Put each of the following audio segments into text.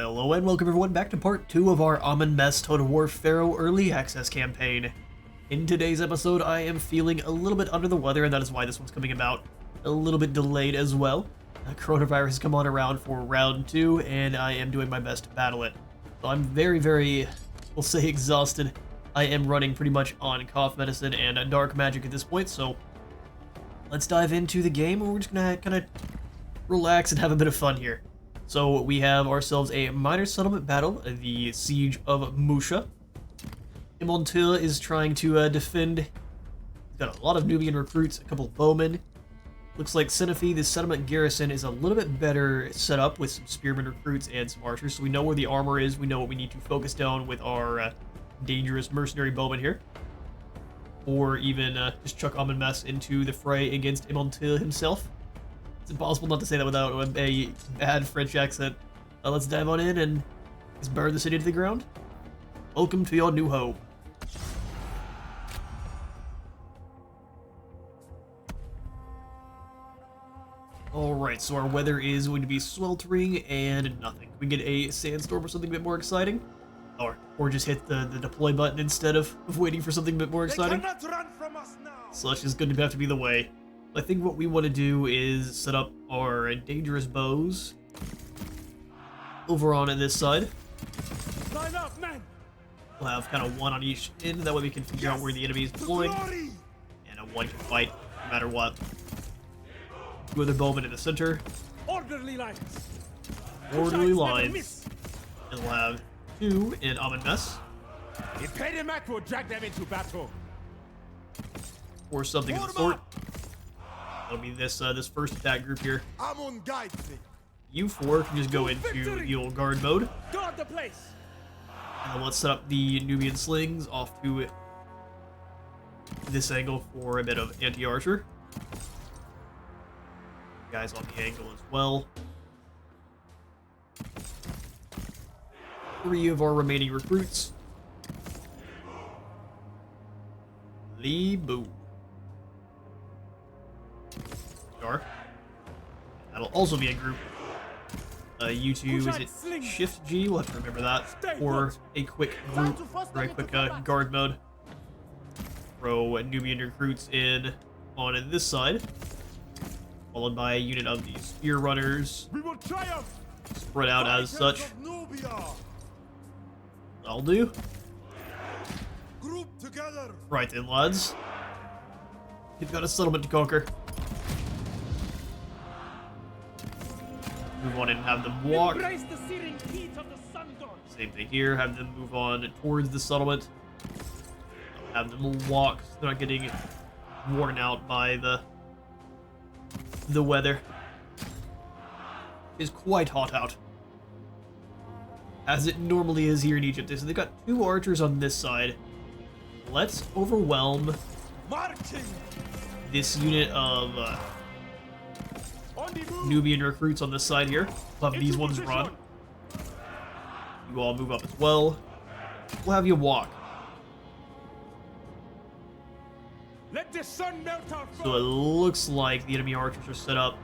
Hello and welcome everyone back to part 2 of our Amenmesse Total War Pharaoh Early Access campaign. In today's episode, I am feeling a little bit under the weather, and that is why this one's coming about a little bit delayed as well. Coronavirus has come on around for round 2, and I am doing my best to battle it. So I'm very, we'll say exhausted. I am running pretty much on cough medicine and dark magic at this point, so let's dive into the game, and we're just gonna kind of relax and have a bit of fun here. So we have ourselves a minor settlement battle, the Siege of Musha. Amenmesse is trying to defend. He's got a lot of Nubian recruits, a couple of bowmen. Looks like Senefi, the settlement garrison, is a little bit better set up with some spearmen recruits and some archers, so we know where the armor is, we know what we need to focus down with our dangerous mercenary bowmen here. Or even just chuck Amenmesse into the fray against Amenmesse himself. It's impossible not to say that without a bad French accent. Let's dive on in and just burn the city to the ground. Welcome to your new home. Alright, so our weather is going to be sweltering and nothing. We get a sandstorm or something a bit more exciting. Or just hit the deploy button instead of waiting for something a bit more exciting. They cannot run from us now. Such is going to have to be the way. I think what we want to do is set up our dangerous bows over on this side. Line up, man. We'll have kind of one on each end, that way we can figure out where the enemy is deploying. And one can fight no matter what. Two other bowmen in the center. Orderly lines. Orderly lines. And we'll have two in Amenmesse. If Amenmesse will drag them into battle. Or something of the sort. That'll be this first attack group here. Amon guides me. You four can just go into the old guard mode. Guard the place. And then let's set up the Nubian slings off to this angle for a bit of anti-archer. Guys on the angle as well. 3 of our remaining recruits. Lee Boo. That'll also be a group. You two, is it Shift G? We'll have to remember that. Or a quick group, very quick guard mode. Throw Nubian recruits in on this side, followed by a unit of the spear runners. We will triumph. Spread out as such. That'll do. Group together. Right then, lads. You've got a settlement to conquer. Move on in and have them walk. Embrace the searing heat of the sun god. Same thing here. Have them move on towards the settlement. Have them walk so they're not getting worn out by the weather. It's quite hot out, as it normally is here in Egypt. So they've got 2 archers on this side. Let's overwhelm this unit of Nubian recruits on this side here. We'll have these ones run. You all move up as well. We'll have you walk. Let the sun melt our So it looks like the enemy archers are set up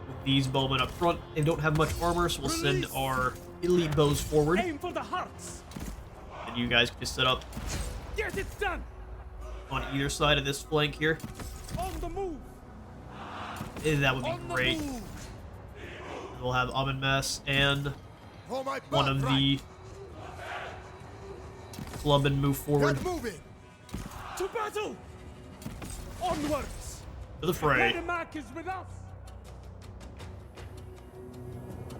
with these bowmen up front. They don't have much armor, so we'll send our elite bows forward. Aim for the hearts. And you guys can just set up Yes, it's done. on either side of this flank here. On the move. That would be great. We'll have Amenmesse and one of the clubmen move forward To battle. Onwards. to the fray. Amenmesse is with us.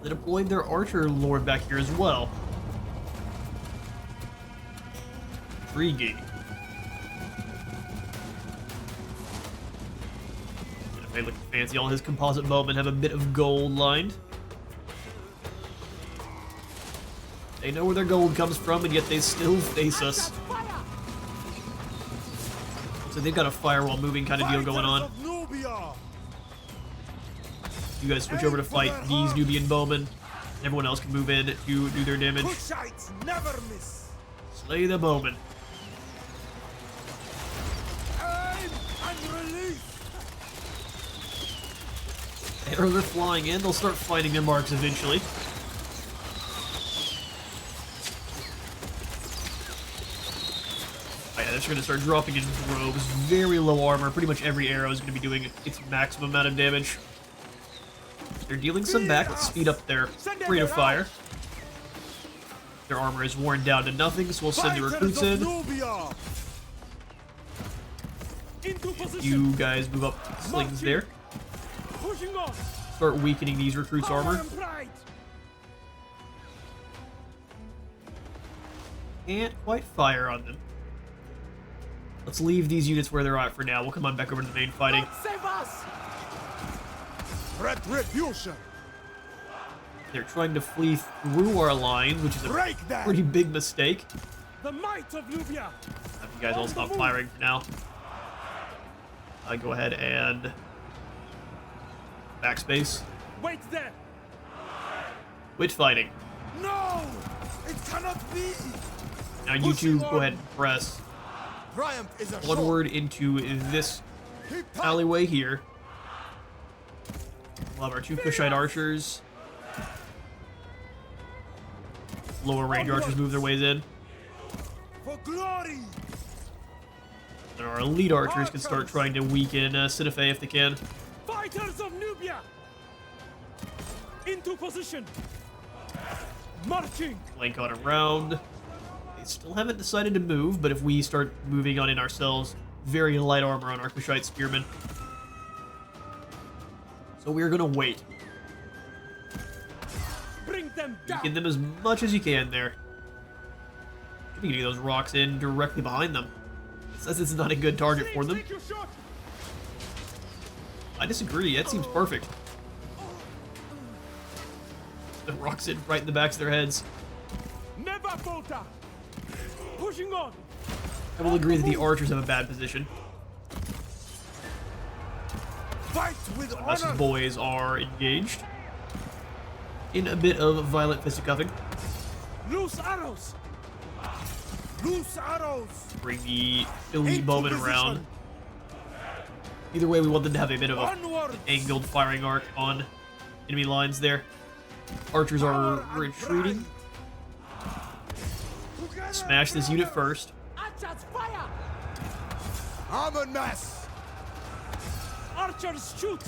They deployed their archer lord back here as well. Intriguing. They look fancy. All his composite bowmen have a bit of gold lined. They know where their gold comes from, and yet they still face us. So they've got a firewall moving kind of deal going on. You guys switch over to fight these Nubian bowmen. Everyone else can move in to do their damage. Never miss. Slay the bowmen. Aim and release. Or they're flying in, they'll start finding their marks eventually. guys are going to start dropping in droves. Very low armor. Pretty much every arrow is going to be doing its maximum amount of damage. They're dealing some back. Let's speed up their rate of fire. Their armor is worn down to nothing, so we'll send the recruits in. NUBIA. Into position. You guys move up to the slings there. Pushing on. Start weakening these recruits' armor. Can't quite fire on them. Let's leave these units where they're at for now. We'll come on back over to the main fighting. Save us. Retribution. They're trying to flee through our lines, which is a Break that. pretty big mistake. The might of NUBIA. Have you guys all stop firing for now. Go ahead and backspace. Wait there. Quit fighting. No, it cannot be. Now you two go ahead and press Triumph is a onward into this alleyway here. We'll have our two Kushite archers. Lower range archers move their ways in. for glory. And our elite archers can start trying to weaken Sitafe if they can. Fighters of NUBIA. Into position. Marching. Flank on around. They still haven't decided to move, but if we start moving on in ourselves, very light armor on our Kushite spearmen. So we're gonna wait. Bring them down. Get them as much as you can there. Should be getting those rocks in directly behind them. It says it's not a good target for them. Take your shot. I disagree. That seems perfect. The rocks in right in the backs of their heads. Never falter. Pushing on. I will agree that the archers have a bad position. Fight with Us honor. boys are engaged in a bit of violent fisticuffing. Loose arrows. Loose arrows. Bring the elite Into bowman position. around. Either way, we want them to have a bit of an Onward. angled firing arc on enemy lines there. Archers are retreating. Smash this unit first. Archers fire. Amenmesse. Archers shoot.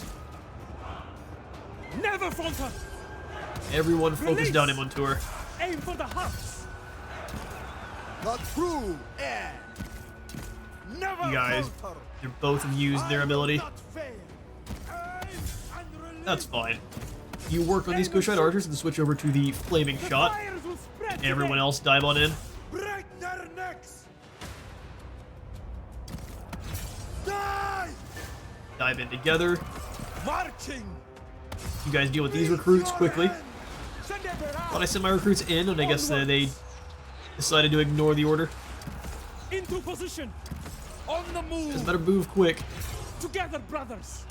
Never falter. Everyone focus Release. down him on tour. Aim for the hearts. The true air. Never You guys, falter. they both have used their ability. Not fail. Aim and release. That's fine. You work on these Kushite archers and switch over to the flaming The shot. fires will spread Everyone today. else dive on in. Break their necks. Die. Dive in together. Marching. You guys deal with these recruits quickly. Send them around. But I sent my recruits in, and I guess they decided to ignore the order. Into position. On the move. Guys better move quick. Together, brothers.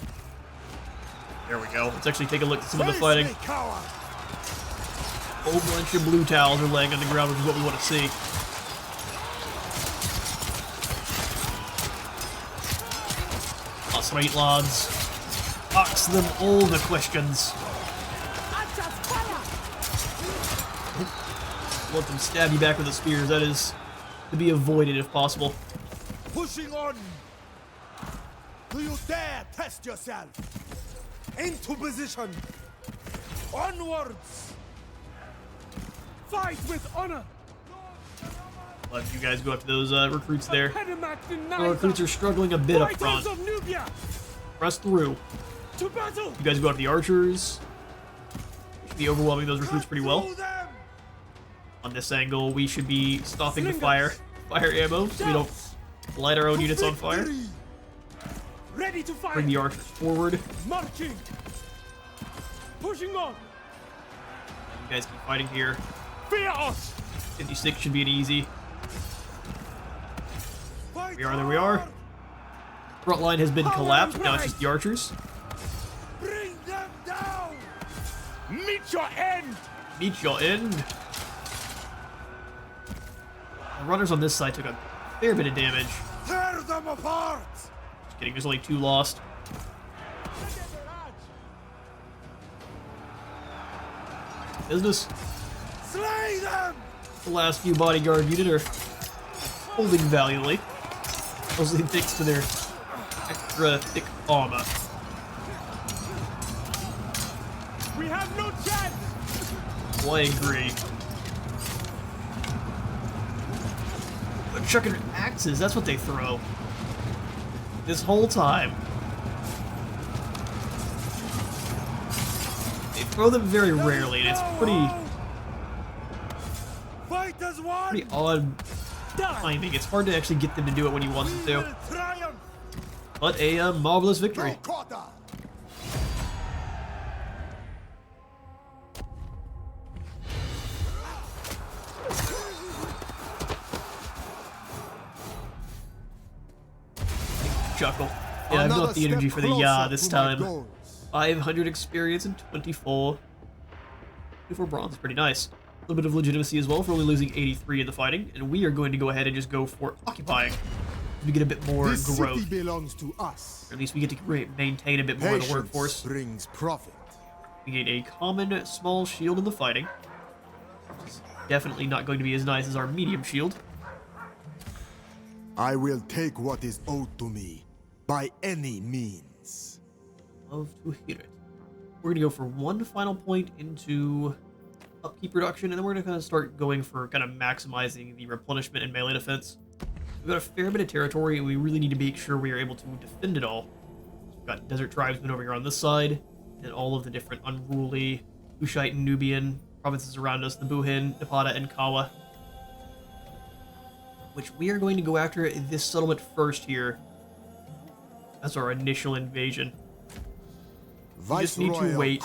There we go. Let's actually take a look at some of the fighting. Face me, coward. A whole bunch of blue towels are laying on the ground, which is what we want to see. That's right, lads. Ask them all the questions. Archers fire. Let them stab you back with the spears. That is to be avoided if possible. Pushing on. Do you dare test yourself? Into position. Onwards. Fight with honor. Let you guys go after those recruits there. The The recruits are struggling a bit up front. Fighters of NUBIA. Press through. To battle. You guys go after the archers. Should be overwhelming those recruits pretty well. Through them. On this angle, we should be stopping the fire ammo so we don't light our own units on fire. Victory. Ready to fight. Bring the archers forward. Marching. Pushing on. You guys keep fighting here. Fear us. 56 should be an easy. Fight There we are. hard. Front line has been Power collapsed. and Now it's pride. just the archers. Bring them down. Meet your end. Meet your end. The runners on this side took a fair bit of damage. Tear them apart. Just kidding, there's only 2 lost. Business. Slay them. The last few bodyguard unit are holding valiantly. mostly thanks to their extra thick armor. We have no chance! Well, I agree. They're chucking axes, that's what they throw. This whole time. They throw them very rarely, and it's Fight as one! pretty odd timing. It's hard to actually get them to do it when you want them to. Triumph! But a marvelous victory. Chuckle. Yeah, I've got the energy for the this time. 500 experience and 24 bronze. Pretty nice. A little bit of legitimacy as well for only losing 83 in the fighting. And we are going to go ahead and just go for occupying. We get a bit more This growth. city belongs to us. Or at least we get to maintain a bit more of the workforce. Brings profit. We gain a common small shield in the fighting. Which is definitely not going to be as nice as our medium shield. I will take what is owed to me by any means. Love to hear it. We're gonna go for one final point into upkeep reduction, and then we're gonna kind of start going for kind of maximizing the replenishment and melee defense. We've got a fair bit of territory, and we really need to make sure we are able to defend it all. So we've got desert tribesmen over here on this side, and all of the different unruly Kushite and Nubian provinces around us, the Buhin, Napata, and Kawa. Which we are going to go after this settlement first here as our initial invasion. We just need to wait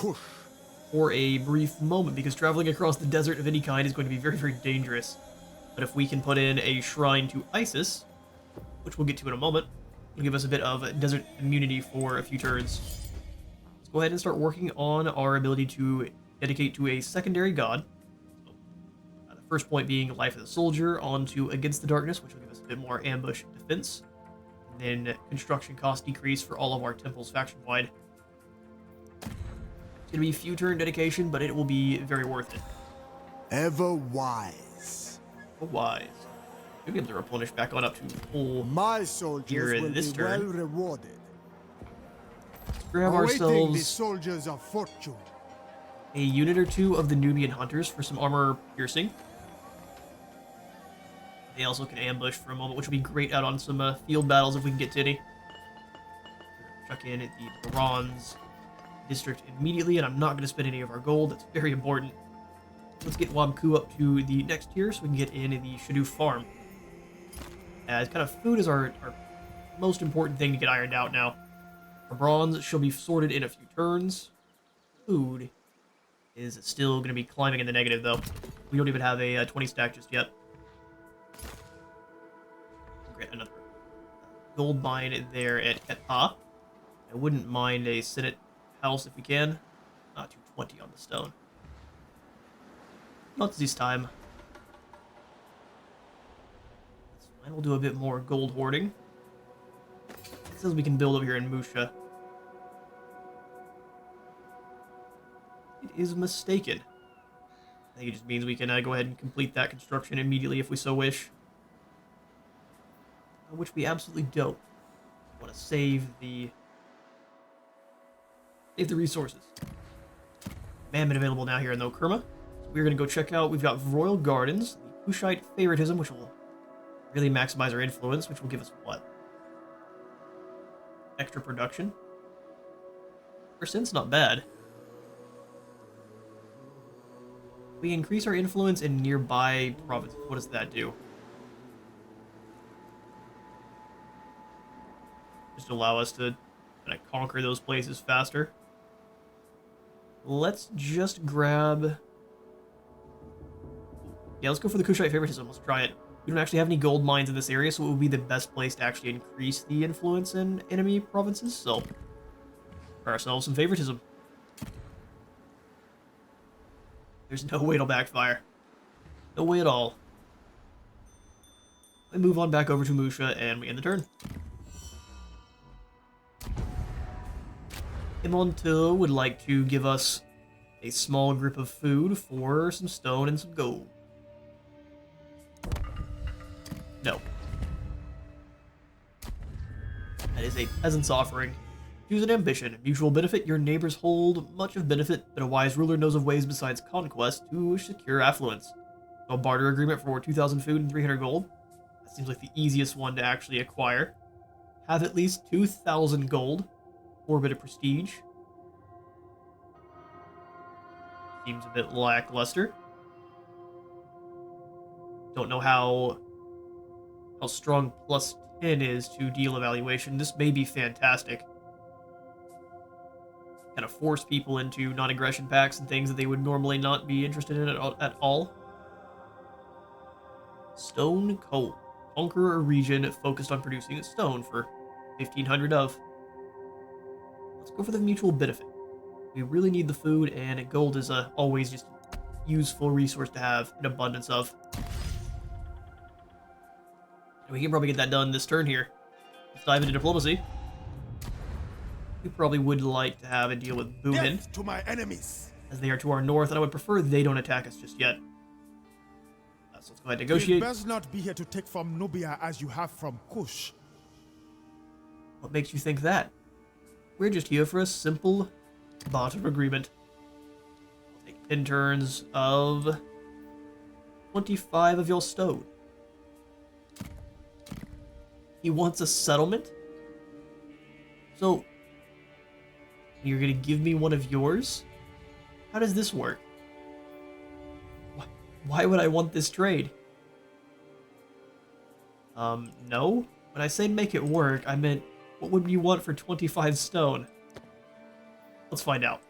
for a brief moment because traveling across the desert of any kind is going to be very, very dangerous. But if we can put in a shrine to Isis, which we'll get to in a moment, it'll give us a bit of desert immunity for a few turns. Let's go ahead and start working on our ability to dedicate to a secondary god. The first point being Life of the Soldier, onto Against the Darkness, which will give us a bit more ambush defense. And then construction cost decrease for all of our temples faction-wide. It's going to be a few turn dedication, but it will be very worth it. Ever wise. Wise. We'll be able to replenish back on up to full. My soldiers will this be turn. well rewarded. Let's grab Awaiting the ourselves soldiers of fortune. a unit or two of the Nubian hunters for some armor piercing. They also can ambush for a moment, which would be great out on some field battles if we can get to any. Chuck in at the bronze district immediately, and I'm not going to spend any of our gold. That's very important. Let's get Wabku up to the next tier so we can get in the Shadoof farm. As kind of food is our most important thing to get ironed out now. Our bronze shall be sorted in a few turns. Food is still going to be climbing in the negative, though. We don't even have a 20 stack just yet. Great, another gold mine there at Ketpa. I wouldn't mind a Senate house if we can. Not 220 on the stone. Not this time. That's fine. We'll do a bit more gold hoarding. It says we can build over here in Musha. It is mistaken. I think it just means we can go ahead and complete that construction immediately if we so wish. Which we absolutely don't. We want to save the resources. Mammoth available now here in the Okurma. So we're going to go check out. We've got Royal Gardens, the Kushite favoritism, which will really maximize our influence, which will give us what? Extra production. Percent's not bad. We increase our influence in nearby provinces. What does that do? Just allow us to kind of conquer those places faster. Let's just grab... Yeah, let's go for the Kushite favoritism. Let's try it. We don't actually have any gold mines in this area, so it would be the best place to actually increase the influence in enemy provinces. So, for ourselves some favoritism. There's no way it'll backfire. No way at all. We move on back over to Musha, and we end the turn. Imontil would like to give us a small group of food for some stone and some gold. No. is a peasant's offering. Choose an ambition. Mutual benefit. Your neighbors hold much of benefit, but a wise ruler knows of ways besides conquest to secure affluence. So a barter agreement for 2,000 food and 300 gold. That seems like the easiest one to actually acquire. Have at least 2,000 gold. 4 bit of prestige. Seems a bit lackluster. Don't know how strong plus 10 is to deal evaluation. This may be fantastic. Kind of force people into non-aggression packs and things that they would normally not be interested in at all. Stone coal. Conquer a region focused on producing stone for 1,500 of. Let's go for the mutual benefit. We really need the food, and gold is always just a useful resource to have an abundance of. And we can probably get that done this turn here. Let's dive into diplomacy. We probably would like to have a deal with Boomin, Death to my enemies. as they are to our north, and I would prefer they don't attack us just yet. So let's go ahead and negotiate. You best not be here to take from Nubia as you have from Kush. What makes you think that? We're just here for a simple barter agreement. I'll take 10 turns of 25 of your stone. He wants a settlement? So, you're gonna give me one of yours? How does this work? Why would I want this trade? No. When I say make it work, I meant, what would you want for 25 stone? Let's find out.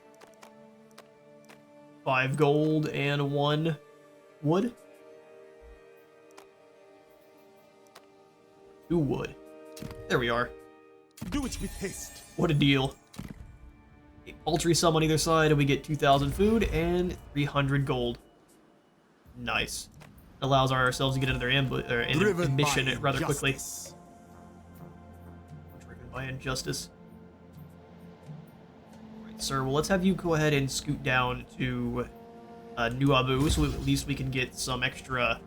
5 gold and 1 wood? 2 wood. There we are. Do it with haste. What a deal. A paltry sum on either side, and we get 2,000 food and 300 gold. Nice. Allows ourselves to get another mission rather quickly. Driven by injustice. Alright, sir. Well, let's have you go ahead and scoot down to NUBIA, so at least we can get some extra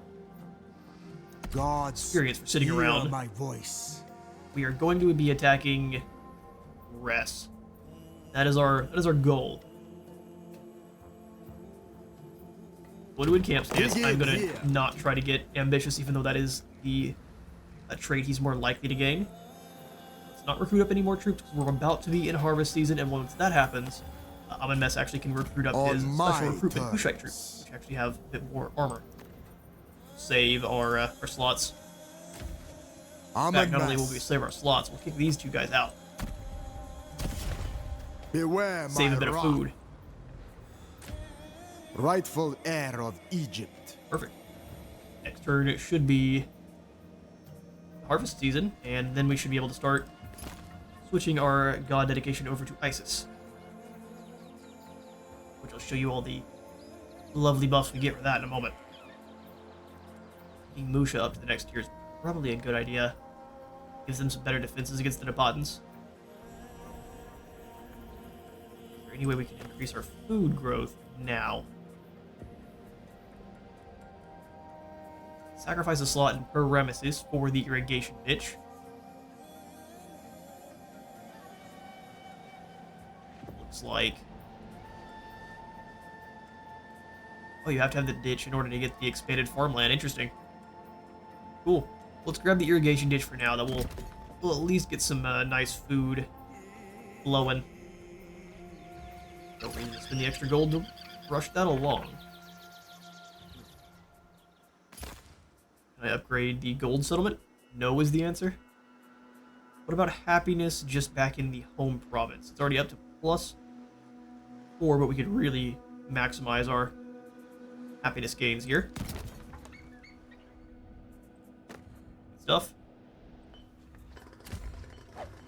God's experience for sitting around. my voice. We are going to be attacking Rest. That is our goal. Woodwood camp stance. I'm gonna not try to get ambitious, even though that is a trait he's more likely to gain. Let's not recruit up any more troops because we're about to be in harvest season, and once that happens, Amenmesse actually can recruit up his special recruitment Kushite troops, which actually have a bit more armor. Save our slots. In fact, not only will we save our slots, we'll kick these 2 guys out. Beware Save a bit of food. Rightful heir of Egypt. Perfect. Next turn it should be harvest season, and then we should be able to start switching our god dedication over to Isis, which I'll show you all the lovely buffs we get for that in a moment. Taking Musha up to the next tier is probably a good idea. Gives them some better defenses against the Nepotans. Is there any way we can increase our food growth now? Sacrifice a slot in Paramesis for the irrigation ditch. Looks like... Oh, you have to have the ditch in order to get the expanded farmland. Interesting. Cool. Let's grab the irrigation ditch for now. That we'll at least get some nice food flowing. Don't really spend the extra gold to rush that along. Can I upgrade the gold settlement? No is the answer. What about happiness just back in the home province? It's already up to +4, but we could really maximize our happiness gains here. Stuff.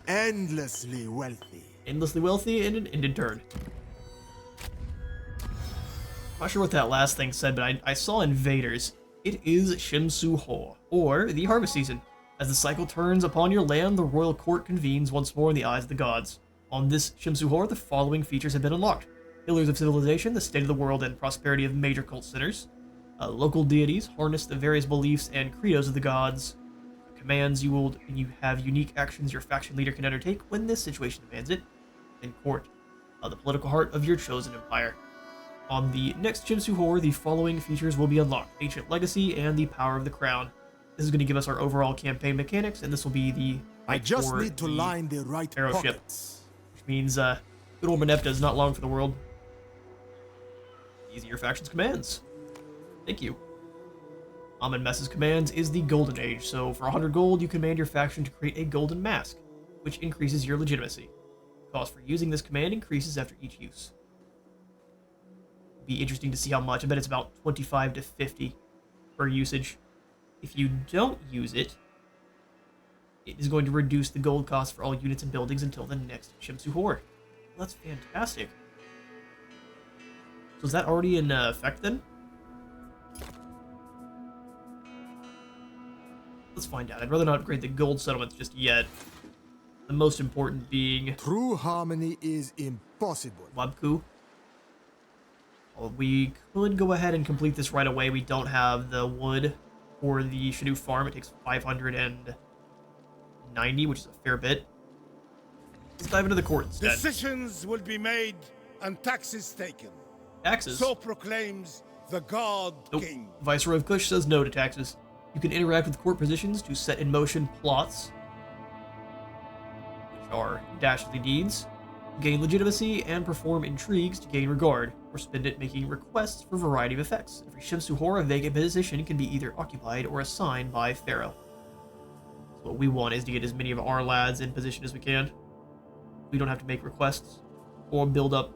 Endlessly wealthy. Endlessly wealthy and an ended turn. Not sure what that last thing said, but I saw invaders. It is Shimsu-Hor, or the harvest season. As the cycle turns upon your land, the royal court convenes once more in the eyes of the gods. On this Shimsu-Hor, the following features have been unlocked. Pillars of civilization, the state of the world and prosperity of major cult centers. Local deities harness the various beliefs and credos of the gods. commands you have unique actions your faction leader can undertake when this situation demands it. In court, the political heart of your chosen empire. On the next Chimsu Horror, the following features will be unlocked: Ancient Legacy and the Power of the Crown. This is going to give us our overall campaign mechanics, and this will be the I just need to line the right Pharaoh ship, pockets. which means good old Menepta is not long for the world. These are your faction's commands. Thank you. Amenmesse's commands is the Golden Age, so for 100 gold, you command your faction to create a golden mask, which increases your legitimacy. The cost for using this command increases after each use. It'll be interesting to see how much. I bet it's about 25 to 50 per usage. If you don't use it, it is going to reduce the gold cost for all units and buildings until the next Chimsu Horror. Well, that's fantastic. So is that already in effect then? Let's find out. I'd rather not upgrade the gold settlements just yet. The most important being True harmony is impossible. Wabku. Well, we could go ahead and complete this right away. We don't have the wood for the Shadu farm. It takes 590, which is a fair bit. Let's dive into the court instead. Decisions will be made and taxes taken. Taxes? So proclaims the God Nope. King. Viceroy of Kush says no to taxes. You can interact with court positions to set in motion plots, which are dastardly deeds, gain legitimacy, and perform intrigues to gain regard, or spend it making requests for a variety of effects. Every Chimsu Horror vacant position can be either occupied or assigned by Pharaoh. So what we want is to get as many of our lads in position as we can. We don't have to make requests or build up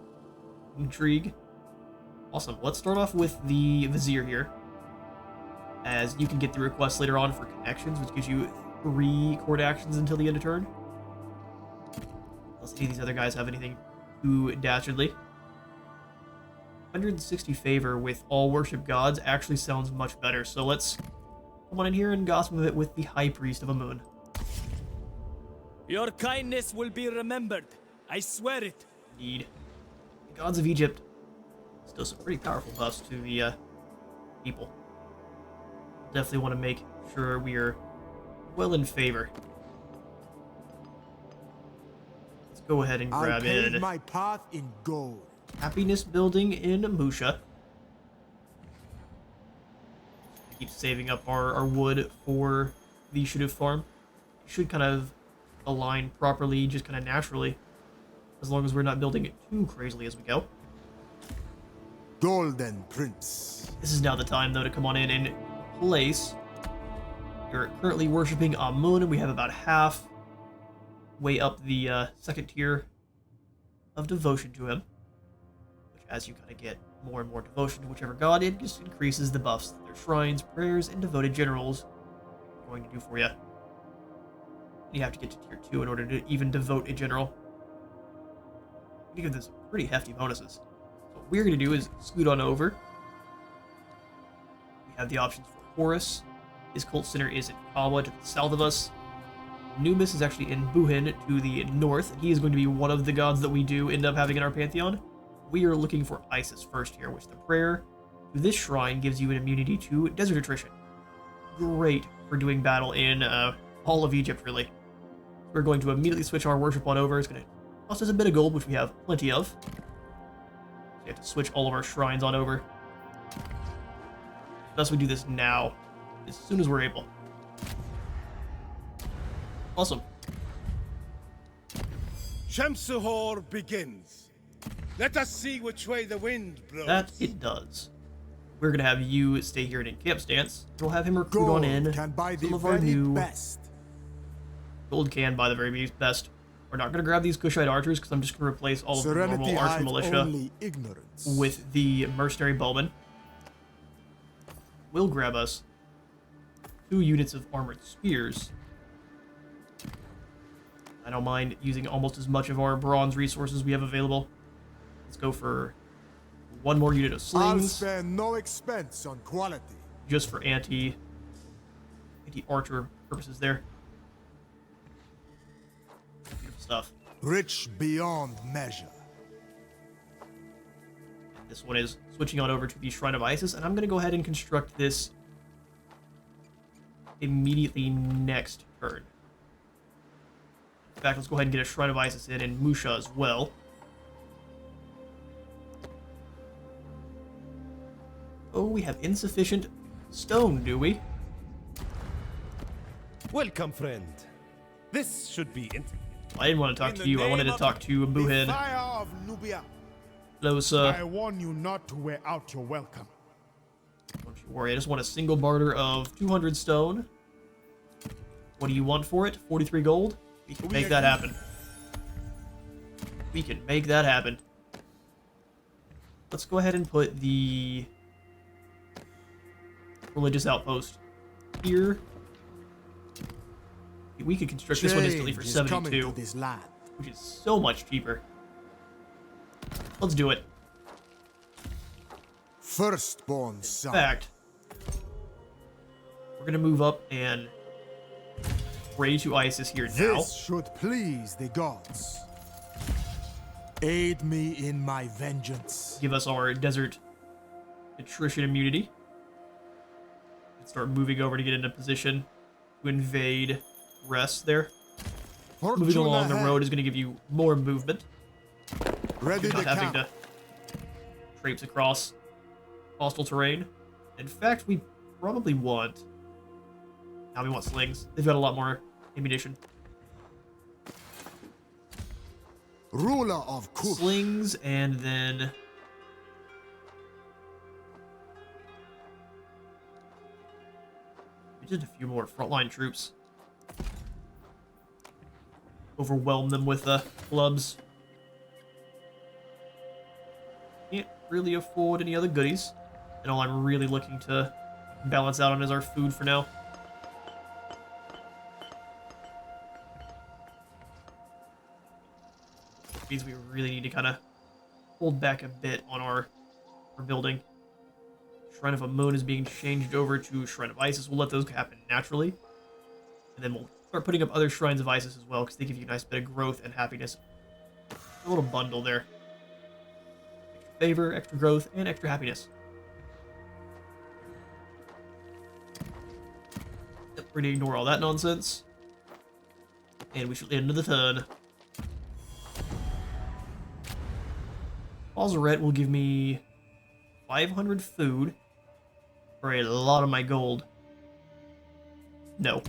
intrigue. Awesome. Let's start off with the Vizier here, as you can get the requests later on for connections, which gives you 3 court actions until the end of turn. Let's see if these other guys have anything too dastardly. 160 favor with all worship gods actually sounds much better, so let's come on in here and gossip a bit with the High Priest of Amun. Your kindness will be remembered. I swear it. Indeed. The gods of Egypt still some pretty powerful buffs to the people. Definitely want to make sure we are well in favor. Let's go ahead and grab I'll pave in my path in gold. Happiness Building in Musha. Keep saving up our wood for the Shaduf farm. It should kind of align properly, just kind of naturally, as long as we're not building it too crazily as we go. Golden Prince. This is now the time, though, to come on in and place. You're currently worshipping Amun, and we have about half way up the second tier of devotion to him. Which, as you kind of get more and more devotion to whichever god, it just increases the buffs that their shrines, prayers, and devoted generals are going to do for you. You have to get to tier 2 in order to even devote a general. You give this pretty hefty bonuses. So what we're going to do is scoot on over. We have the options for Horus. His cult center is in Kawa to the south of us. Anubis is actually in Buhin to the north, and he is going to be one of the gods that we do end up having in our pantheon. We are looking for Isis first here, which the prayer to this shrine gives you an immunity to desert attrition. Great for doing battle in all of Egypt, really. We're going to immediately switch our worship on over. It's going to cost us a bit of gold, which we have plenty of. So we have to switch all of our shrines on over. Thus, we do this now, as soon as we're able. Awesome. Shamsuhor begins. Let us see which way the wind blows. That it does. We're going to have you stay here in camp stance. We'll have him recruit Gold on in can buy the some of our very new... best. Gold can buy the very best. We're not going to grab these Kushite archers because I'm just going to replace all of the Serenity normal archer hides militia only ignorance. with the mercenary bowmen. We'll grab us 2 units of armored spears. I don't mind using almost as much of our bronze resources we have available. Let's go for 1 more unit of I'll slings, spare no expense on quality. just for anti-archer purposes there. Beautiful stuff. Rich beyond measure. This one is switching on over to the Shrine of Isis, and I'm going to go ahead and construct this immediately next turn. In fact, let's go ahead and get a Shrine of Isis in and Musha as well. Oh, we have insufficient stone, do we? Welcome, friend. This should be I didn't want to talk to you. I wanted to talk to Buhin. Fire of Nubia. Hello, sir. I warn you not to wear out your welcome. Don't you worry. I just want a single barter of 200 stone. What do you want for it? 43 gold? We can make that happen. We can make that happen. Let's go ahead and put the religious outpost here. We could construct this one instantly for 72, which is so much cheaper. Let's do it. Firstborn son. In fact, we're gonna move up and pray to Isis here now. This should please the gods. Aid me in my vengeance. Give us our desert attrition immunity. And start moving over to get into position to invade rest there. Moving along the road is going to give you more movement. Ready You're not to having camp. to traipse across hostile terrain. In fact, we probably want... Now we want slings. They've got a lot more ammunition. Ruler of Kush. Slings, and then... we did a few more frontline troops. Overwhelm them with clubs. Can't really afford any other goodies. And all I'm really looking to balance out on is our food for now. Which means we really need to kind of hold back a bit on our building. Shrine of Amun is being changed over to Shrine of Isis. We'll let those happen naturally. And then we'll start putting up other Shrines of Isis as well, because they give you a nice bit of growth and happiness. A little bundle there. Extra favor, extra growth, and extra happiness. Yep, we're going to ignore all that nonsense. And we should end the turn. Mazaret will give me 500 food for a lot of my gold. No.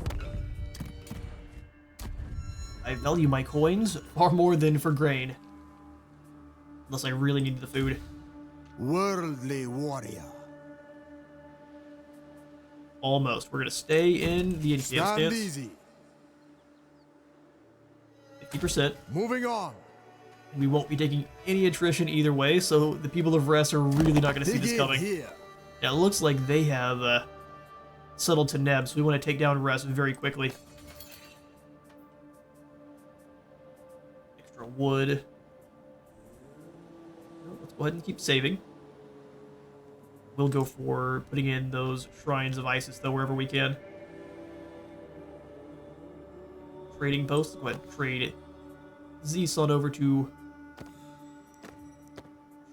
I value my coins far more than for grain. Unless I really need the food. Worldly warrior. Almost. We're going to stay in the encamp Stand stance. easy. 50%. Moving on. We won't be taking any attrition either way, so the people of Rest are really not going to see this coming. Here. Now, it looks like they have settled to Neb, so we want to take down Rest very quickly. Extra wood. Let's go ahead and keep saving. We'll go for putting in those Shrines of Isis, though, wherever we can. Trading posts. Go ahead and trade Z-Sun over to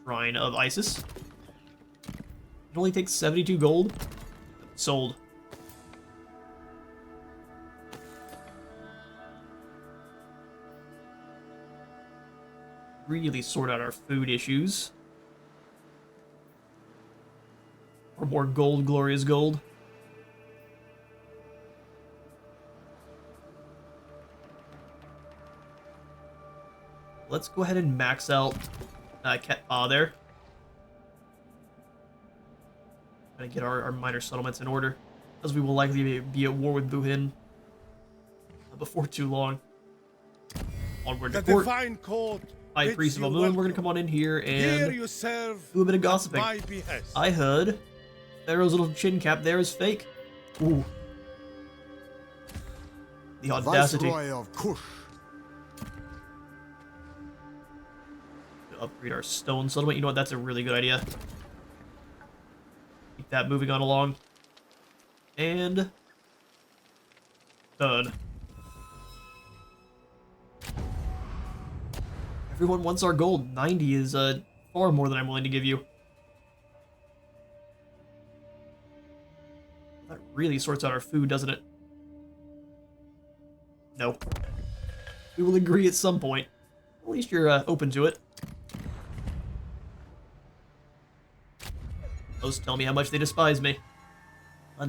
Shrine of Isis. It only takes 72 gold. Sold. Really sort out our food issues. Or more gold, glorious gold. Let's go ahead and max out Ketpa there. Gotta get our minor settlements in order, as we will likely be at war with Buhin before too long. Onward to The court. divine court. High bids Priest of you Amun, we're gonna welcome. come on in here Here and you serve do a bit of at gossiping. my behest. I heard Pharaoh's little chin cap there is fake. Ooh. The audacity. Viceroy of Kush. Upgrade our stone settlement. You know what? That's a really good idea. Keep that moving on along. And done. Everyone wants our gold. 90 is far more than I'm willing to give you. That really sorts out our food, doesn't it? No. We will agree at some point. At least you're open to it. Those tell me how much they despise me.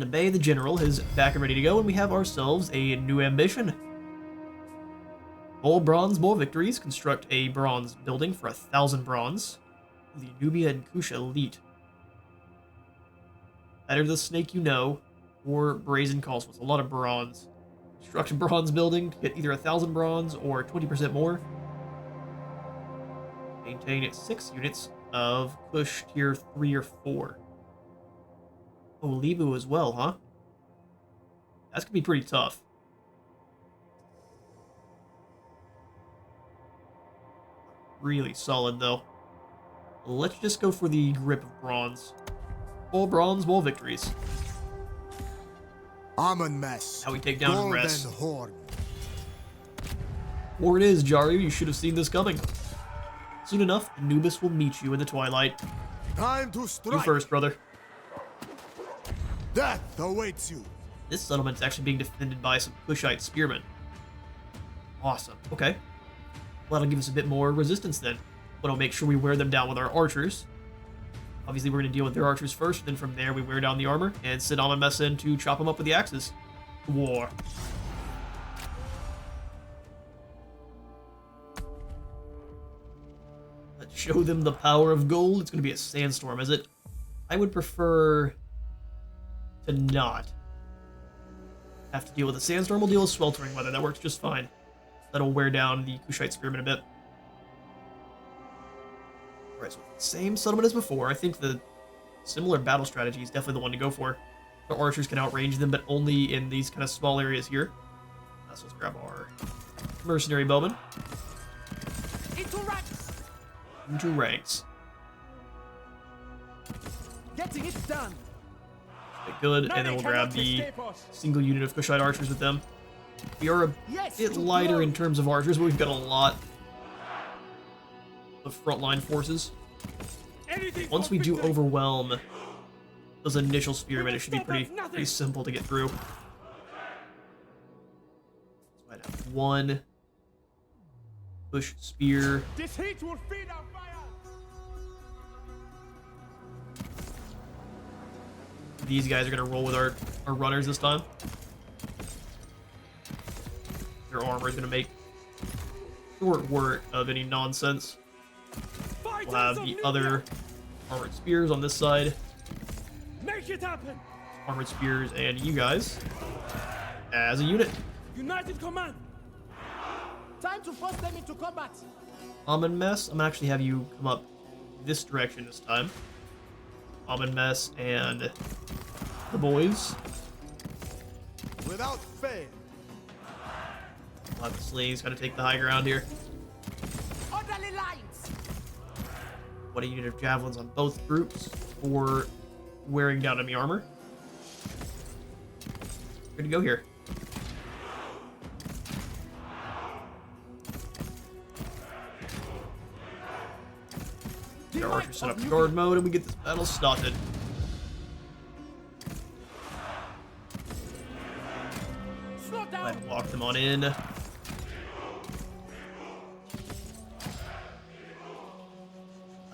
Bay the General is back and ready to go, and we have ourselves a new ambition. More bronze, more victories. Construct a bronze building for 1,000 bronze. The NUBIA and Kush elite. Better the snake you know, or brazen cosmos. A lot of bronze. Construct a bronze building to get either 1,000 bronze or 20% more. Maintain 6 units of Kush tier 3 or 4. Oh, Libu as well, huh? That's gonna be pretty tough. Really solid, though. Let's just go for the grip of bronze. More bronze, more victories. Amenmesse. How we take down rest. Horn. Or it is, Jaru. You should have seen this coming. Soon enough, Anubis will meet you in the twilight. Time to strike. You first, brother. Death awaits you. This settlement's actually being defended by some Kushite spearmen. Awesome. Okay. Well, that'll give us a bit more resistance then. But I'll make sure we wear them down with our archers. Obviously, we're going to deal with their archers first, then from there we wear down the armor and send Amenmesse in to chop them up with the axes. War. Let's show them the power of gold. It's going to be a sandstorm, is it? I would prefer to not have to deal with a sandstorm. We'll deal with sweltering weather. That works just fine. That'll wear down the Kushite spearmen a bit. Alright, so same settlement as before. I think the similar battle strategy is definitely the one to go for. The archers can outrange them, but only in these kind of small areas here. So let's grab our mercenary bowmen. Into ranks. Into ranks. Getting it done. Okay, good, and then we'll grab the single unit of Kushite archers with them. We are a bit lighter in terms of archers, but we've got a lot of frontline forces. Once we do overwhelm those initial spearmen, it should be pretty simple to get through. So I'd have one push spear. This heat will feed our fire. These guys are gonna roll with our runners this time. Their armor is gonna make short work of any nonsense. We'll have the other armored spears on this side. Make it happen. Armored spears and you guys as a unit. United command. Time to force them into combat. Amenmesse, I'm gonna actually have you come up this direction this time. Amenmesse and the boys. Without fail. We'll have the slings gotta take the high ground here. Orderly lines. What a unit of javelins on both groups for wearing down enemy armor. Good to go here. Get our archers set up to guard mode and we get this battle started. Slow down. And walk them on in.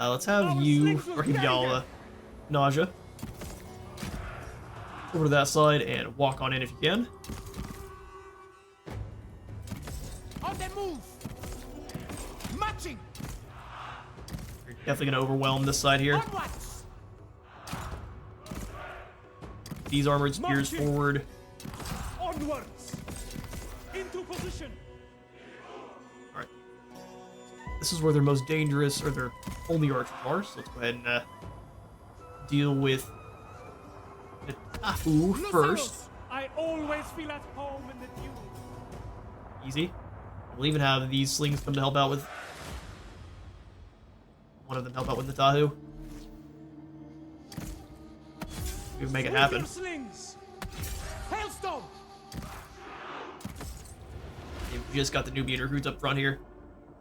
Let's have you, or y'all, Nausea, over to that side and walk on in if you can. On the move. Marching. You're definitely going to overwhelm this side here. Onwards. These armored spears forward. Onwards. Into position. Alright. This is where they're most dangerous, or their only archers are, so let's go ahead and deal with the Tafu first. I always feel at home in the dew. Easy. We'll even have these slings come to help out with... one of them help out with the Tahu. We can make it happen. Slings. Hailstone. We've just got the Nubian recruits up front here.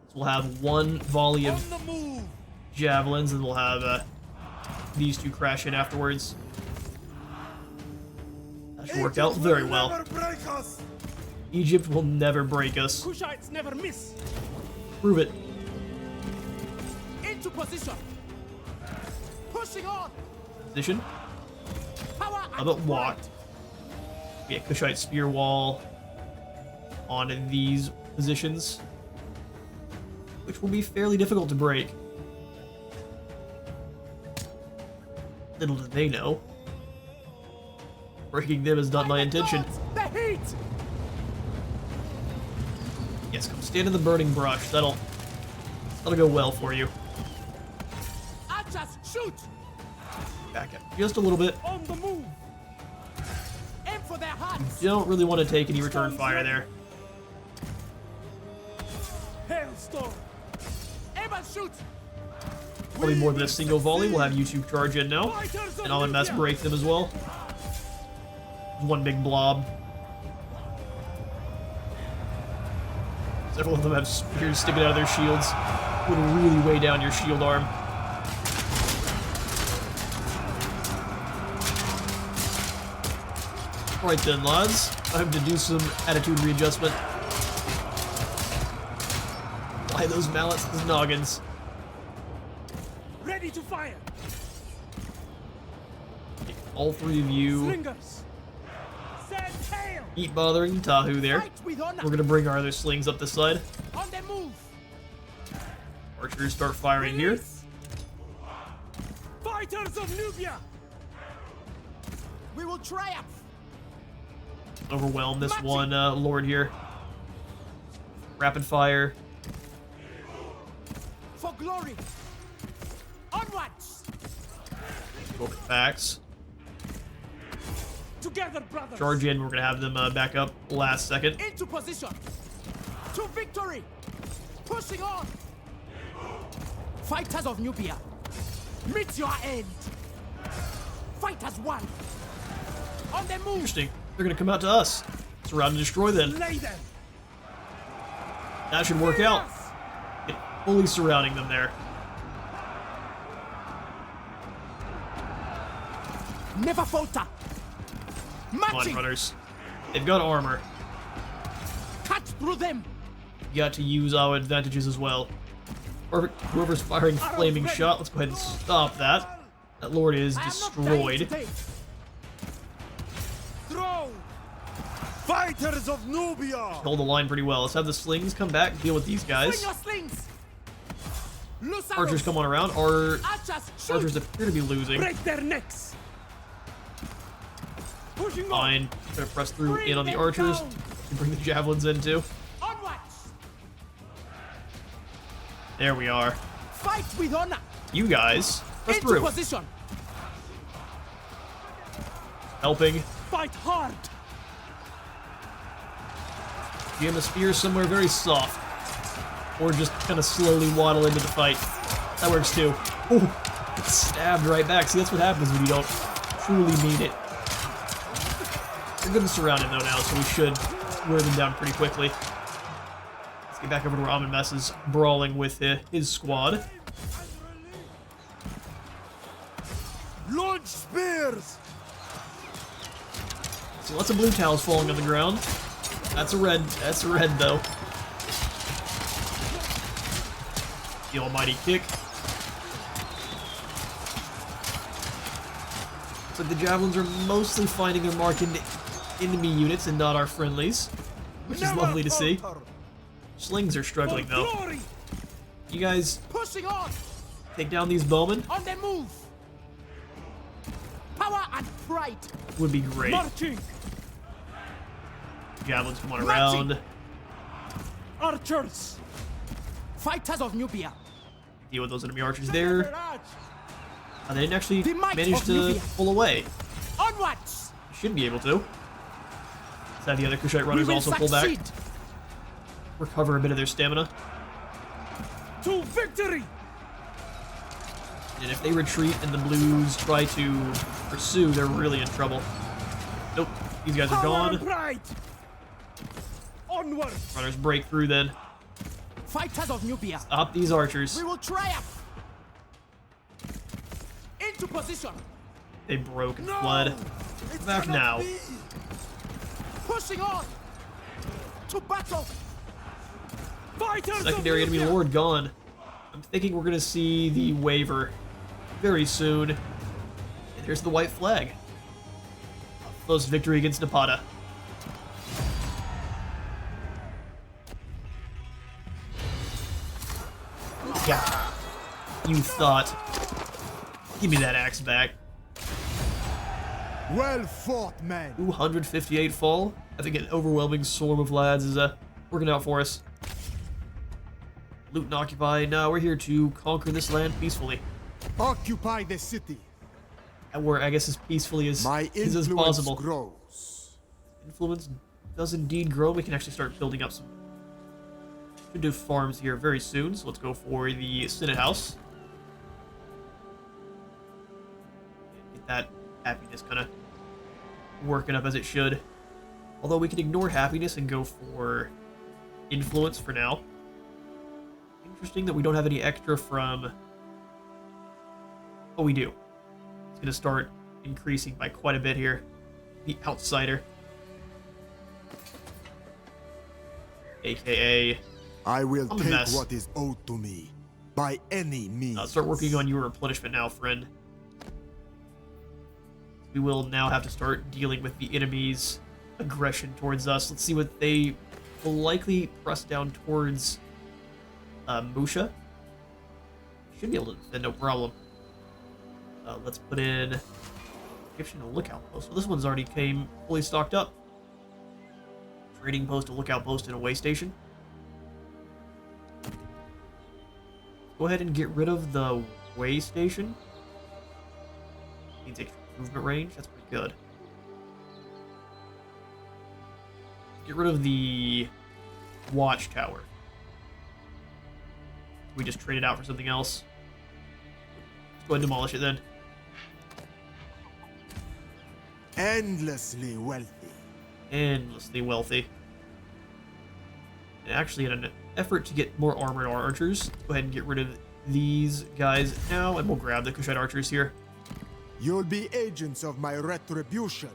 So we'll have one volley of On the move. javelins, and we'll have these two crash in afterwards. That should work out very well. Egypt will never break us. Kushites never miss. Prove it. Into position. Pushing on. Position. Power How about walk? Yeah, Kushite spear wall on these positions, which will be fairly difficult to break. Little do they know, breaking them is not my intention. The heat. Yes, come stand in the burning brush. That'll go well for you. Archers, shoot. Back up just a little bit. On the move. Aim for their hearts. You don't really want to take any return fire there. Hailstorm. Aim and shoot. Probably more than a single volley. We'll have YouTube charge in now, and Amenmesse break them as well. One big blob. Several of them have spears sticking out of their shields. Would really weigh down your shield arm. Alright then, lads. Time to do some attitude readjustment. Apply those mallets to the noggins. Ready to fire. All three of you Slingers. Set tail. keep bothering Tahu there. Fight with honor. We're gonna bring our other slings up this side. On the move. Archers start firing here. Release. Fighters of Nubia. We will triumph. Overwhelm this one lord here. Rapid fire. For glory. Onwards. Both backs. Together, brothers. Charge in. We're gonna have them back up last second. Into position. To victory. Pushing on. Fighters of Nubia. Meet your end. Fighters one. On the move. Interesting. They're gonna come out to us. Surround and destroy then. Lay them. That should work out. Get fully surrounding them there. Never falter. Come on, Marching. runners. They've got armor. Cut through them. You got to use our advantages as well. Perfect. Whoever's firing flaming shot, let's go ahead and stop that. That lord is I am not destroyed. dying today. Throw! Fighters of Nubia! Hold the line pretty well. Let's have the slings come back, deal with these Swing guys. your slings. Loose Archers arrows. come on around. Our Archers, shoot. archers appear to be losing. Break their necks. Pushing on. Fine. Gonna press through Bring in on the them archers. down. Bring the javelins in too. Onwards. There we are. Fight with honor. You guys, press Into through. position. Helping. Fight hard. Jam a spear somewhere very soft. Or just kind of slowly waddle into the fight. That works too. Ooh, it's stabbed right back. See, that's what happens when you don't truly mean it. They're good and surrounded though now, so we should wear them down pretty quickly. Let's get back over to where Amenmesse is brawling with his squad. Launch spears! See lots of blue towels falling on the ground. That's a red. That's a red though. The almighty kick. Looks like the javelins are mostly finding their mark into enemy units and not our friendlies, which is lovely to see. Slings are struggling For though. glory. You guys Pushing on. take down these bowmen On the move. Power and pride. would be great. Marching. Javelins come on around. Archers. Fighters of Nubia. Deal with those enemy archers there. They didn't actually The might manage of to Nubia. pull away. Onwards. Should be able to. Let's have the other Kushite We runners will also pull back. succeed. Recover a bit of their stamina. To victory. And if they retreat and the blues try to pursue, they're really in trouble. Nope, these guys are Power and gone. pride. Onward. Runners break through then. Fighters of Nubia. Stop these archers. We will triumph. Into position. They broke and fled. Back now. Pushing on. To battle! Fighters Secondary of enemy NUBIA! lord gone. I'm thinking we're gonna see the waver very soon. And there's the white flag. A close victory against Napata. Yeah. You thought. Give me that axe back. Well fought, men. 258 fall. I think an overwhelming swarm of lads is working out for us. Loot and occupy. No, we're here to conquer this land peacefully. Occupy the city. Or I guess as peacefully as, My as influence possible. grows. Influence does indeed grow. We can actually start building up some. Should do farms here very soon, so let's go for the Senate House. Get that happiness kind of working up as it should. Although we can ignore happiness and go for influence for now. Interesting that we don't have any extra from... Oh, we do. It's going to start increasing by quite a bit here. The Outsider. AKA... I will take Amenmesse. what is owed to me by any means. Start working on your replenishment now, friend. We will now have to start dealing with the enemy's aggression towards us. Let's see what they will likely press down towards Musha. Should be able to defend, no problem. Let's put in Egyptian lookout post. So this one's already came fully stocked up. Trading post, a lookout post, and a way station. Go ahead and get rid of the way station. Needs extra movement range. That's pretty good. Get rid of the watchtower. We just trade it out for something else. Let's go ahead and demolish it then. Endlessly wealthy. Endlessly wealthy. And actually, in an effort to get more armored archers, go ahead and get rid of these guys now, and we'll grab the Kushite archers here. You'll be agents of my retribution.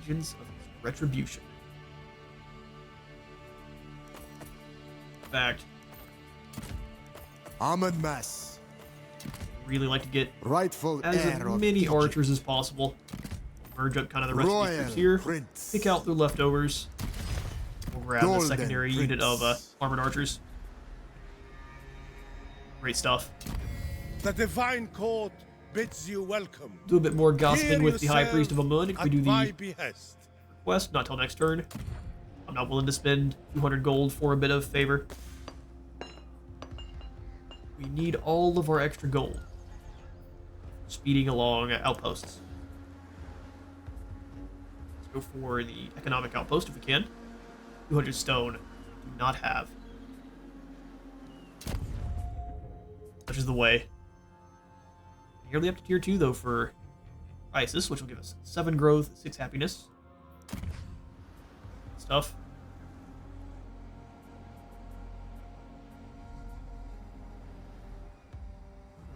Agents of Retribution. In fact, Amenmesse, really like to get rightful as heir of many Egypt. archers as possible. Merge up kind of the rest of Royal the troops here. Prince. Pick out their leftovers. We'll grab the Golden secondary unit of Prince. armored archers. Great stuff. The divine court bids you welcome. Do a bit more gossiping Hear with the High yourself Priest of Amun if we at do my the behest. quest. Not till next turn. I'm not willing to spend 200 gold for a bit of favor. We need all of our extra gold. Speeding along outposts. Let's go for the economic outpost if we can. 200 stone. Do not have. Such is the way. Nearly up to tier 2 though for Isis, which will give us 7 growth, 6 happiness. Stuff.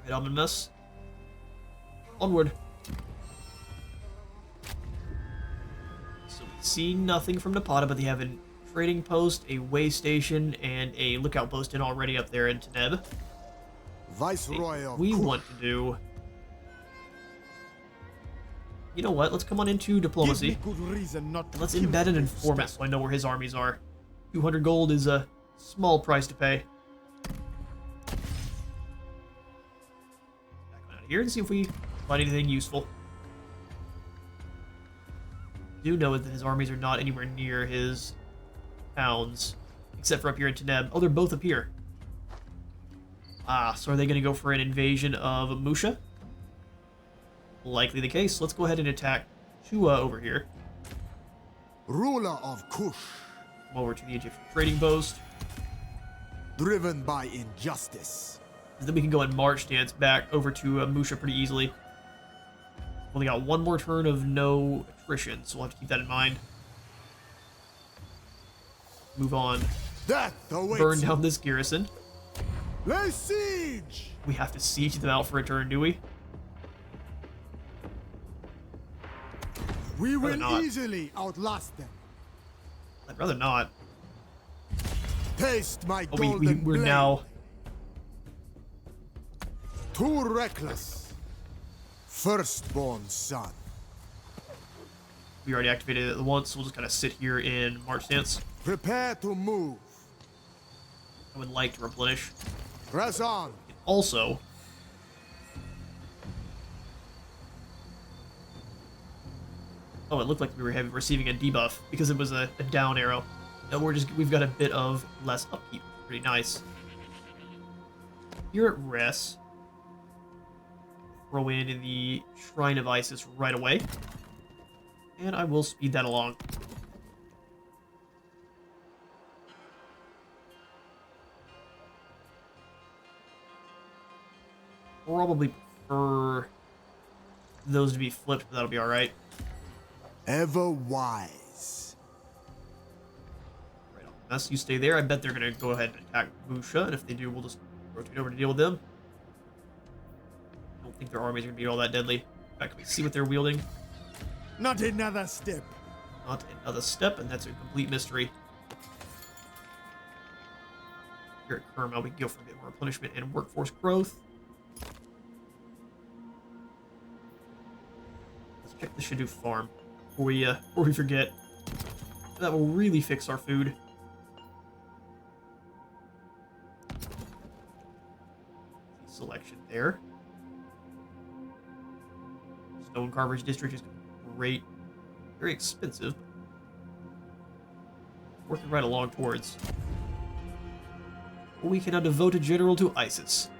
Right, Amenmesse. Onward. So we see nothing from Napata, but they have a trading post, a way station, and a lookout post in already up there in Teneb. Viceroy of We Kush. want to do... You know what? Let's come on into Give diplomacy. me good reason not to Let's kill embed an you, informant Stan. so I know where his armies are. 200 gold is a small price to pay. Back on out of here and see if we find anything useful. Do know that his armies are not anywhere near his towns, except for up here in Teneb. Oh, they're both up here. Ah, so are they going to go for an invasion of Musha? Likely the case. Let's go ahead and attack Shua over here. Ruler of Kush, Come over to the Egyptian trading post. driven by injustice. Then we can go and march dance back over to Musha pretty easily. Only got one more turn of no attrition, so we'll have to keep that in mind. Move on. Death awaits. Burn down this garrison. Lay siege. We have to siege them out for a turn, do we? We will not. easily outlast them. I'd rather not. Taste my Oh, golden we're blade. now... Too reckless. Firstborn son. We already activated it once, so we'll just kind of sit here in march stance. Prepare to move. I would like to replenish. Press on. Also... Oh, it looked like we were receiving a debuff because it was a down arrow. And we've got a bit of less upkeep. Pretty nice. Here at rest. Throw in the Shrine of Isis right away. And I will speed that along. Probably prefer those to be flipped, but that'll be alright. Ever wise. Right on. Unless you stay there, I bet they're going to go ahead and attack Busha, and if they do, we'll just rotate over to deal with them. I don't think their armies are going to be all that deadly. In fact, can we see what they're wielding? Not another step. Not another step, and that's a complete mystery. Here at Kerma, we can go for a bit more replenishment and workforce growth. Let's check the Shadoo farm before we forget. That will really fix our food. Selection there. Stone Carver's district is great. Very expensive. Working right along towards. We can now devote a general to Isis.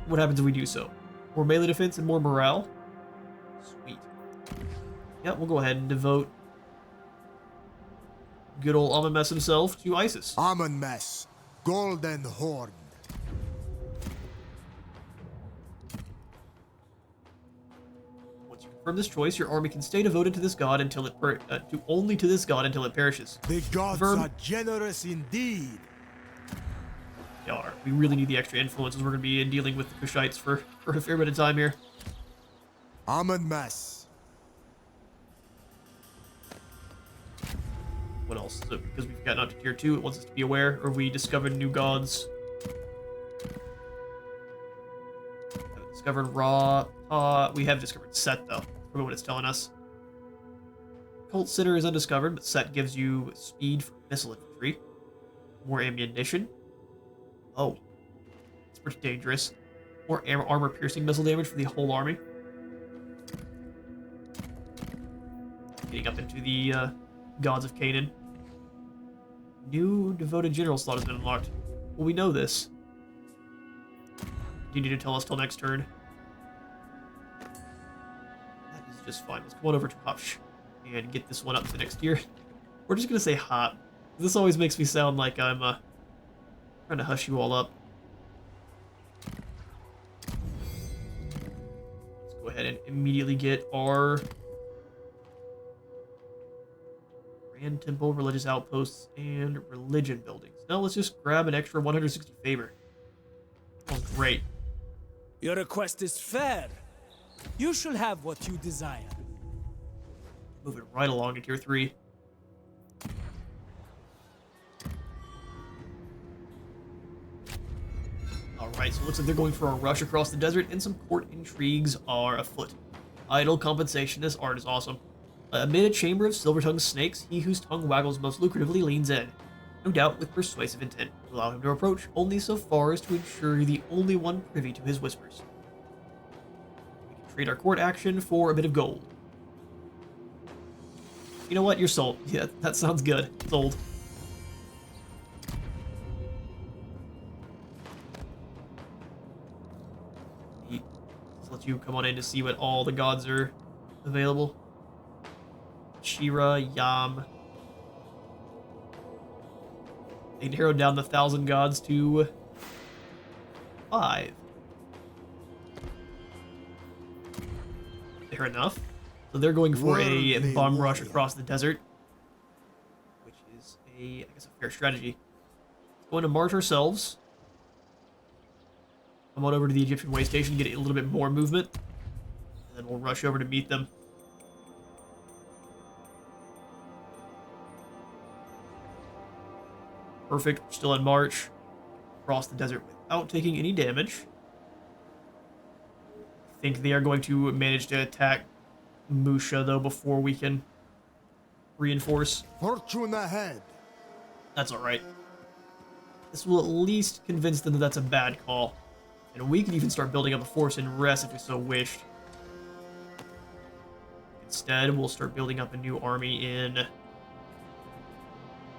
What happens if we do so? More melee defense and more morale? Sweet. Yeah, we'll go ahead and devote good old Amenmesse himself to Isis. Amenmesse, golden horn. Once you confirm this choice, your army can stay devoted to this god until it only to this god until it perishes. The gods Confirm. are generous indeed. They are. We really need the extra influences. We're going to be dealing with the Kushites for a fair bit of time here. Amenmesse. What else? So, because we've gotten up to tier 2, it wants us to be aware, or we discovered new gods. Haven't discovered Ra. We have discovered Set, though. Remember what it's telling us. Cult Sitter is undiscovered, but Set gives you speed for missile infantry. More ammunition. Oh. It's pretty dangerous. More armor-piercing missile damage for the whole army. Getting up into the gods of Canaan. New devoted general slot has been unlocked. Well, we know this. Do you need to tell us till next turn? That is just fine. Let's go on over to Hush and get this one up to next year. We're just gonna say hot. This always makes me sound like I'm trying to hush you all up. Let's go ahead and immediately get our Grand Temple, religious outposts, and religion buildings. Now let's just grab an extra 160 favor. Oh, great. Your request is fair. You shall have what you desire. Moving right along to tier 3. Alright, so it looks like they're going for a rush across the desert, and some court intrigues are afoot. Idle compensation. This art is awesome. Amid a chamber of silver-tongued snakes, he whose tongue waggles most lucratively leans in. No doubt with persuasive intent, to allow him to approach only so far as to ensure you're the only one privy to his whispers. We can trade our court action for a bit of gold. You know what? You're sold. Yeah, that sounds good. Sold. Let's let you come on in to see what all the gods are available. Shira, Yam. They narrowed down the 1,000 gods to 5. Fair enough. So they're going for a bomb rush across the desert, which is I guess a fair strategy. Going to march ourselves. Come on over to the Egyptian way station, get a little bit more movement, and then we'll rush over to meet them. Perfect. We're still in March. Across the desert without taking any damage. I think they are going to manage to attack Musha, though, before we can reinforce. Fortune ahead. That's alright. This will at least convince them that that's a bad call. And we can even start building up a force in rest if we so wished. Instead, we'll start building up a new army in...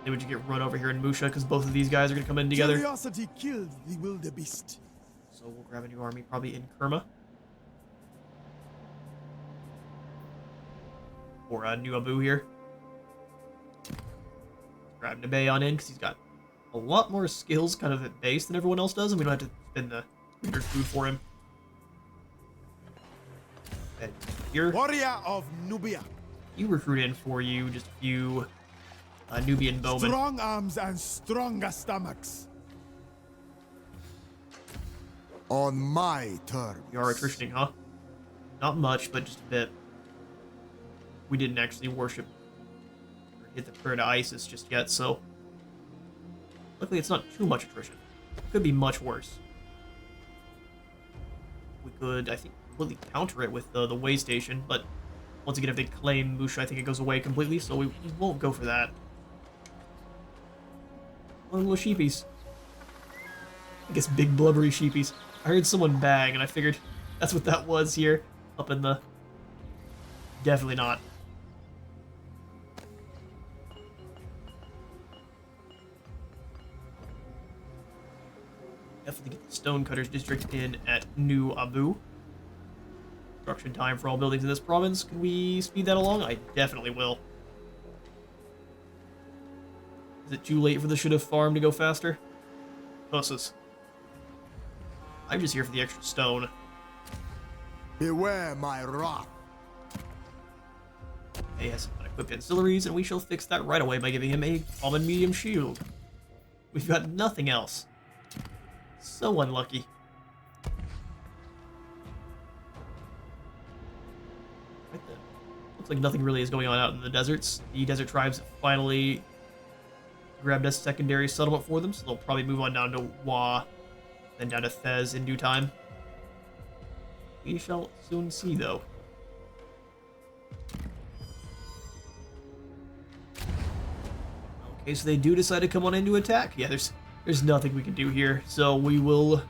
They would just get run over here in Musha, because both of these guys are going to come in together. Curiosity killed the wildebeest. So we'll grab a new army, probably in Kerma. Or a new Abu here. Grab Nabeon in, because he's got a lot more skills kind of at base than everyone else does, and we don't have to spend the weird food for him. And here, Warrior of Nubia. you recruit in for you just a few Nubian bowmen. Strong arms and stronger stomachs. On my terms. You are attritioning, huh? Not much, but just a bit. We didn't actually worship or hit the prayer to Isis just yet, so luckily it's not too much attrition. It could be much worse. We could, I think, completely counter it with the way station, but once again, if they claim Musha, I think it goes away completely, so we won't go for that. One little sheepies. I guess big blubbery sheepies. I heard someone bang, and I figured that's what that was here, up in the... Definitely not. Definitely get the Stonecutters district in at New Abu. Construction time for all buildings in this province. Can we speed that along? I definitely will. Is it too late for the should have farm to go faster? Pusses. I'm just here for the extra stone. Beware my wrath. He has some unequipped ancillaries, and we shall fix that right away by giving him a common medium shield. We've got nothing else. So unlucky. Right then. Looks like nothing really is going on out in the deserts. The desert tribes have finally grabbed a secondary settlement for them, so they'll probably move on down to Wa, then down to Thez in due time. We shall soon see, though. Okay, so they do decide to come on in to attack. Yeah, there's nothing we can do here, so we will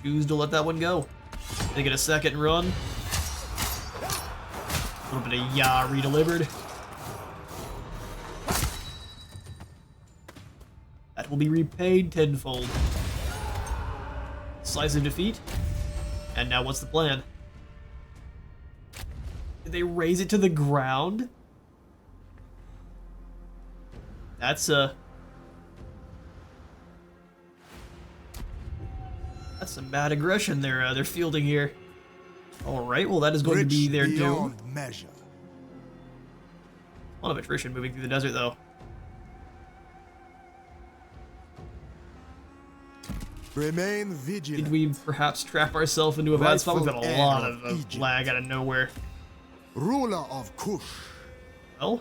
choose to let that one go. They get a second run. A little bit of Ya redelivered. That will be repaid tenfold. Decisive defeat. And now what's the plan? Did they raise it to the ground? That's some bad aggression they're fielding here. All right, well that is going to be their doom. Measure. A lot of attrition moving through the desert, though. Remain vigilant. Did we perhaps trap ourselves into a bad spot? We've got a lot of lag out of nowhere. Ruler of Kush. Well,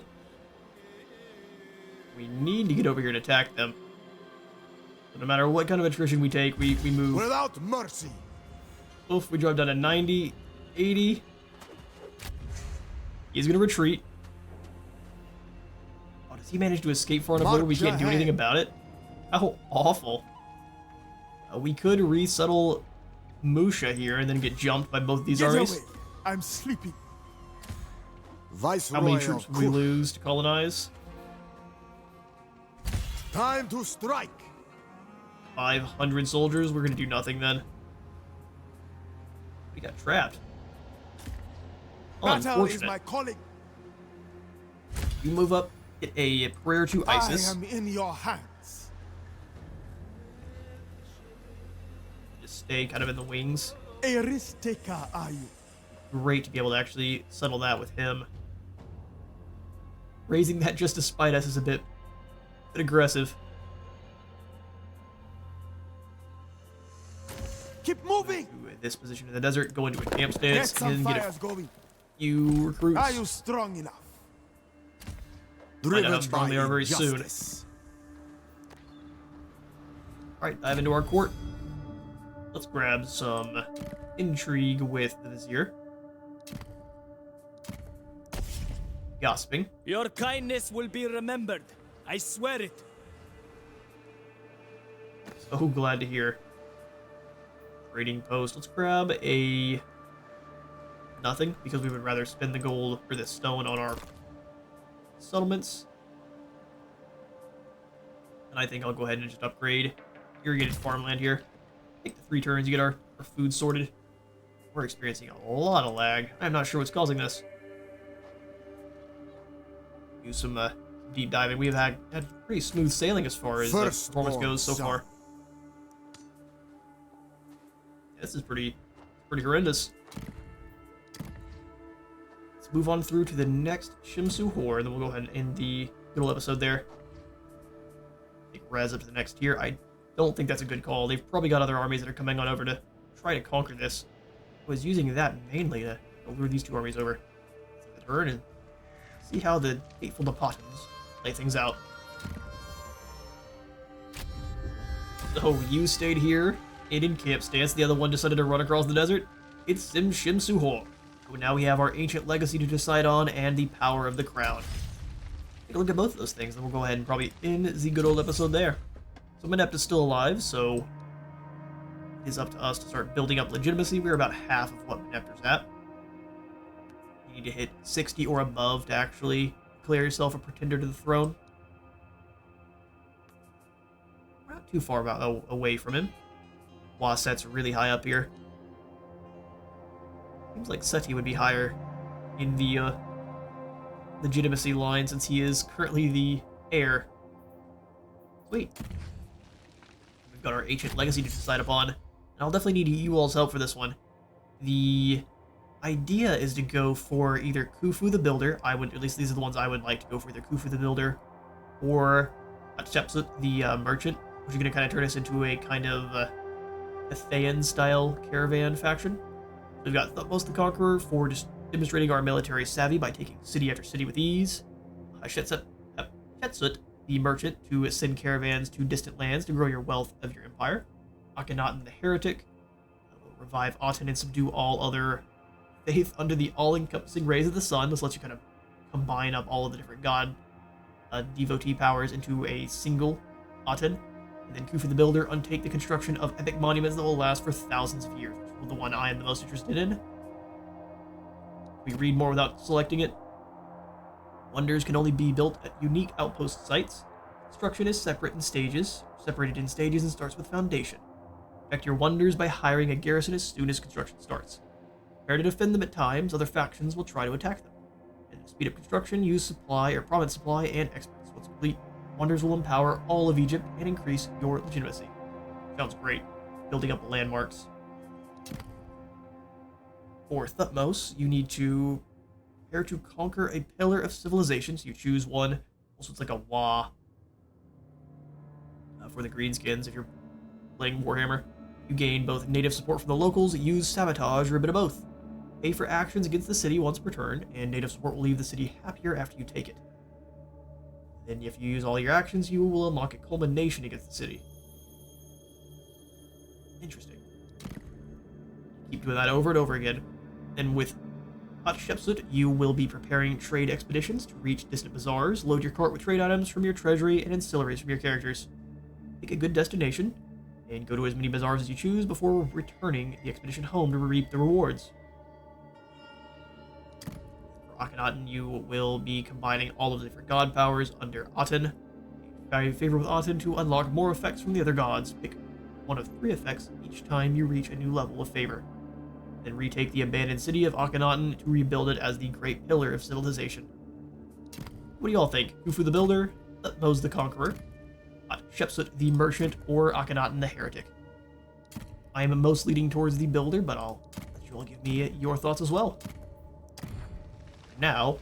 we need to get over here and attack them. So no matter what kind of attrition we take, we move. Without mercy. Oof, we drop down to 90, 80. He's going to retreat. Oh, does he manage to escape far enough where we can't do anything about it? How awful. We could resettle Musha here and then get jumped by both these armies. Away. I'm sleeping. Viceroy How many troops of we Kush. lose to colonize? Time to strike. 500 soldiers. We're going to do nothing then. We got trapped. Battle is Unfortunate. my calling. You move up, get a prayer to Isis. I am in your hands. Just stay kind of in the wings. A risk taker are you? Great to be able to actually settle that with him. Raising that just to spite us is a bit aggressive. Keep moving. To this position in the desert, go into a camp Get stance, some and get fires a going. few recruits. Are you strong enough? Find out how strong they are very soon. injustice. Alright, dive into our court. Let's grab some intrigue with the Vizier. Gossiping. Your kindness will be remembered. I swear it. So glad to hear. Trading post. Let's grab a nothing, because we would rather spend the gold for this stone on our settlements. And I think I'll go ahead and just upgrade irrigated farmland here. Take the 3 turns, you get our food sorted. We're experiencing a lot of lag. I'm not sure what's causing this. Do some deep diving. We have had pretty smooth sailing as far as performance goes so far. This is pretty horrendous. Let's move on through to the next Shimsu Horde, and then we'll go ahead and end the little episode there. Take Res up to the next tier. I don't think that's a good call. They've probably got other armies that are coming on over to try to conquer this. I was using that mainly to lure these 2 armies over to the turn and see how the hateful Nepotans play things out. So you stayed here in camp stance. The other one decided to run across the desert. It's Shimsu Horde. So now we have our ancient legacy to decide on and the power of the crown. Take a look at both of those things, then we'll go ahead and probably end the good old episode there. So Menept is still alive, so it is up to us to start building up legitimacy. We're about half of what Menept is at. You need to hit 60 or above to actually declare yourself a pretender to the throne. We're not too far away from him. Waset's really high up here. Seems like Seti would be higher in the legitimacy line since he is currently the heir. Sweet. We've got our ancient legacy to decide upon, and I'll definitely need you all's help for this one. The idea is to go for either Khufu the Builder. At least these are the ones I would like to go for, either Khufu the Builder or Hatshepsut the Merchant, which is going to kind of turn us into a kind of Athaian-style caravan faction. We've got Thutmose the Conqueror for just demonstrating our military savvy by taking city after city with ease. Hatshepsut the Merchant to send caravans to distant lands to grow your wealth of your empire. Akhenaten the Heretic will revive Aten and subdue all other faith under the all-encompassing rays of the sun. This lets you kind of combine up all of the different god devotee powers into a single Aten. And then Khufu the Builder undertake the construction of epic monuments that will last for thousands of years, which is the one I am the most interested in. We read more without selecting it. Wonders can only be built at unique outpost sites. Construction is separated in stages and starts with foundation. Effect your wonders by hiring a garrison as soon as construction starts. Prepare to defend them at times, other factions will try to attack them. And to speed up construction, use supply or province supply and experts. Once complete, wonders will empower all of Egypt and increase your legitimacy. Sounds great. Building up landmarks. For Thutmose, you need to prepare to conquer a pillar of civilization. So you choose one. Also, it's like a Wa for the greenskins if you're playing Warhammer. You gain both native support from the locals, use sabotage, or a bit of both. Pay for actions against the city once per turn, and native support will leave the city happier after you take it. Then if you use all your actions, you will unlock a culmination against the city. Interesting. Keep doing that over and over again. And with Hatshepsut, you will be preparing trade expeditions to reach distant bazaars, load your cart with trade items from your treasury and ancillaries from your characters. Pick a good destination, and go to as many bazaars as you choose before returning the expedition home to reap the rewards. For Akhenaten, you will be combining all of the different god powers under Aten. I favor with Aten to unlock more effects from the other gods. Pick one of 3 effects each time you reach a new level of favor. Then retake the abandoned city of Akhenaten to rebuild it as the great pillar of civilization. What do y'all think? Khufu the Builder, Thutmose the Conqueror, Hatshepsut the Merchant, or Akhenaten the Heretic? I am most leading towards the Builder, but I'll let you all give me your thoughts as well. Now,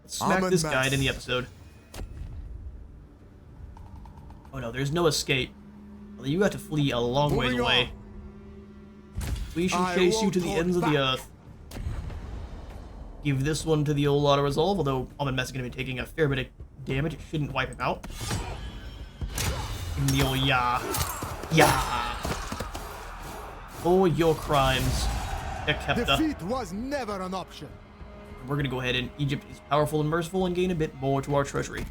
let's smack this guy in the episode. Oh no, there's no escape. Well, you got to flee a long ways away. We shall chase you to the ends of the earth. Give this one to the old auto resolve, although Amenmesse is going to be taking a fair bit of damage. It shouldn't wipe him out. Give me the old yeah. Yeah. For your crimes, Ekepta. Defeat was never an option. We're gonna go ahead and Egypt is powerful and merciful and gain a bit more to our treasury.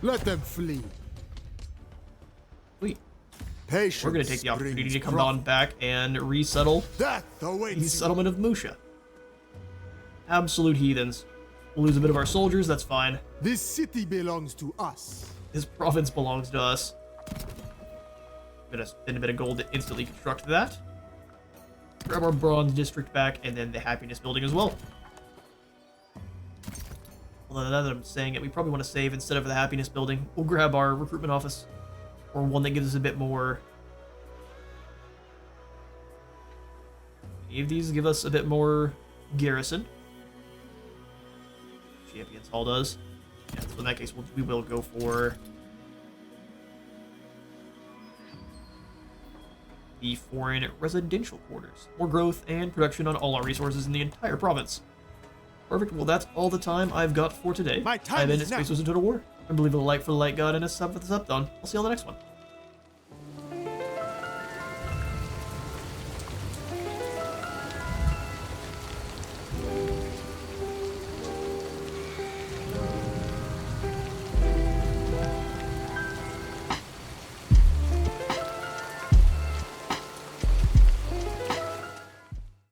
Let them flee. Sweet. Patience. We're gonna take the opportunity brings to come profit. on back and resettle Death the awaits you. settlement of Musha. Absolute heathens. We'll lose a bit of our soldiers, that's fine. This city belongs to us. This province belongs to us. Gonna spend a bit of gold to instantly construct that. Grab our bronze district back, and then the happiness building as well. Although now that I'm saying it, we probably want to save instead of the happiness building. We'll grab our recruitment office, or one that gives us a bit more. Any of these give us a bit more garrison. Champions Hall does. Yeah, so in that case, we will go for the foreign residential quarters. More growth and production on all our resources in the entire province. Perfect. Well, that's all the time I've got for today. My time I've been is at now. Space Wars in Total War. Remember to leave a like for the light god and a sub for the sub done. I'll see you on the next one.